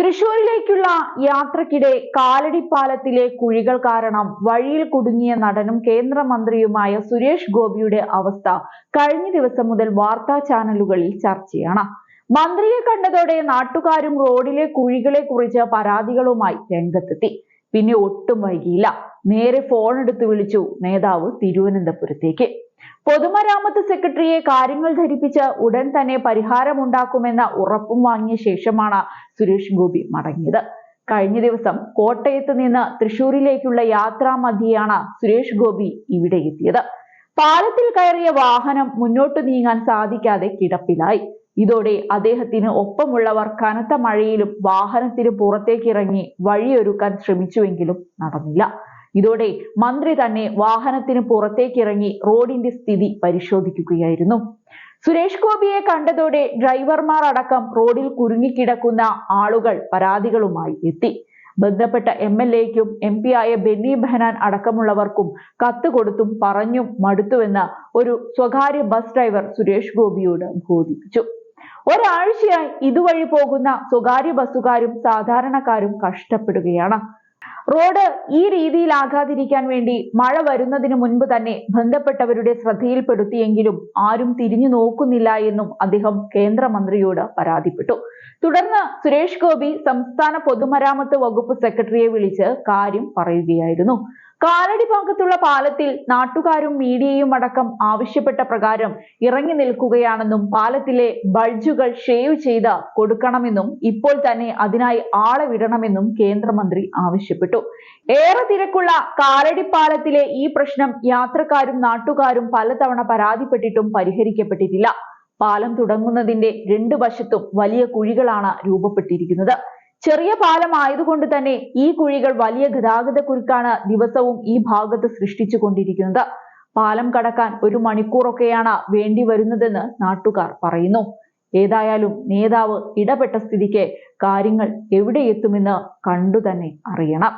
തൃശൂരിലേക്കുള്ള യാത്രക്കിടെ കാലടിപ്പാലത്തിലെ കുഴികൾ കാരണം വഴിയിൽ കുടുങ്ങിയ നടനും കേന്ദ്രമന്ത്രിയുമായ സുരേഷ് ഗോപിയുടെ അവസ്ഥ കഴിഞ്ഞ ദിവസം മുതൽ വാർത്താ ചാനലുകളിൽ ചർച്ചയാണ്. മന്ത്രിയെ കണ്ടതോടെ നാട്ടുകാരും റോഡിലെ കുഴികളെ കുറിച്ച് പരാതികളുമായി രംഗത്തെത്തി. പിന്നെ ഒട്ടും വൈകിയില്ല, നേരെ ഫോൺ എടുത്ത് വിളിച്ചു നേതാവ് തിരുവനന്തപുരത്തേക്ക്. പൊതുമരാമത്ത് സെക്രട്ടറിയെ കാര്യങ്ങൾ ധരിപ്പിച്ച് ഉടൻ തന്നെ പരിഹാരമുണ്ടാക്കുമെന്ന ഉറപ്പും വാങ്ങിയ ശേഷമാണ് സുരേഷ് ഗോപി മടങ്ങിയത്. കഴിഞ്ഞ ദിവസം കോട്ടയത്ത് നിന്ന് തൃശൂരിലേക്കുള്ള യാത്രാമധ്യയാണ് സുരേഷ് ഗോപി ഇവിടെ എത്തിയത്. പാലത്തിൽ കയറിയ വാഹനം മുന്നോട്ട് നീങ്ങാൻ സാധിക്കാതെ കിടപ്പിലായി. ഇതോടെ അദ്ദേഹത്തിന് ഒപ്പമുള്ളവർ കനത്ത മഴയിലും വാഹനത്തിന് പുറത്തേക്കിറങ്ങി വഴിയൊരുക്കാൻ ശ്രമിച്ചുവെങ്കിലും നടന്നില്ല. ഇതോടെ മന്ത്രി തന്നെ വാഹനത്തിന് പുറത്തേക്കിറങ്ങി റോഡിന്റെ സ്ഥിതി പരിശോധിക്കുകയായിരുന്നു. സുരേഷ് ഗോപിയെ കണ്ടതോടെ ഡ്രൈവർമാർ അടക്കം റോഡിൽ കുരുങ്ങിക്കിടക്കുന്ന ആളുകൾ പരാതികളുമായി എത്തി. ബന്ധപ്പെട്ട MLAയ്ക്കും MP ആയ ബെന്നി ബെഹനാൻ അടക്കമുള്ളവർക്കും കത്ത് കൊടുത്തും പറഞ്ഞും മടുത്തുവെന്ന് ഒരു സ്വകാര്യ ബസ് ഡ്രൈവർ സുരേഷ് ഗോപിയോട് ബോധിപ്പിച്ചു. ഒരാഴ്ചയായി ഇതുവഴി പോകുന്ന സ്വകാര്യ ബസ്സുകാരും സാധാരണക്കാരും കഷ്ടപ്പെടുകയാണ്. റോഡ് ഈ രീതിയിലാകാതിരിക്കാൻ വേണ്ടി മഴ വരുന്നതിന് മുൻപ് തന്നെ ബന്ധപ്പെട്ടവരുടെ ശ്രദ്ധയിൽപ്പെടുത്തിയെങ്കിലും ആരും തിരിഞ്ഞു നോക്കുന്നില്ല എന്നും അദ്ദേഹം കേന്ദ്രമന്ത്രിയോട് പരാതിപ്പെട്ടു. തുടർന്ന് സുരേഷ് ഗോപി സംസ്ഥാന പൊതുമരാമത്ത് വകുപ്പ് സെക്രട്ടറിയെ വിളിച്ച് കാര്യം പറയുകയായിരുന്നു. കാലടി ഭാഗത്തുള്ള പാലത്തിൽ നാട്ടുകാരും മീഡിയയും അടക്കം ആവശ്യപ്പെട്ട പ്രകാരം ഇറങ്ങി നിൽക്കുകയാണെന്നും പാലത്തിലെ ബൾജുകൾ ഷേവ് ചെയ്ത് കൊടുക്കണമെന്നും ഇപ്പോൾ തന്നെ അതിനായി ആളെ വിടണമെന്നും കേന്ദ്രമന്ത്രി ആവശ്യപ്പെട്ടു. ഏറെ തിരക്കുള്ള കാലടി പാലത്തിലെ ഈ പ്രശ്നം യാത്രക്കാരും നാട്ടുകാരും പലതവണ പരാതിപ്പെട്ടിട്ടും പരിഹരിക്കപ്പെട്ടിട്ടില്ല. പാലം തുടങ്ങുന്നതിന്റെ രണ്ട് വശത്തും വലിയ കുഴികളാണ് രൂപപ്പെട്ടിരിക്കുന്നത്. ചെറിയ പാലം ആയതുകൊണ്ട് തന്നെ ഈ കുഴികൾ വലിയ ഗതാഗത കുരുക്കാണ് ദിവസവും ഈ ഭാഗത്ത് സൃഷ്ടിച്ചു കൊണ്ടിരിക്കുന്നത്. പാലം കടക്കാൻ 1 മണിക്കൂറൊക്കെയാണ് വേണ്ടി വരുന്നതെന്ന് നാട്ടുകാർ പറയുന്നു. ഏതായാലും നേതാവ് ഇടപെട്ട സ്ഥിതിക്ക് കാര്യങ്ങൾ എവിടെ എത്തുമെന്ന് കണ്ടു തന്നെ അറിയണം.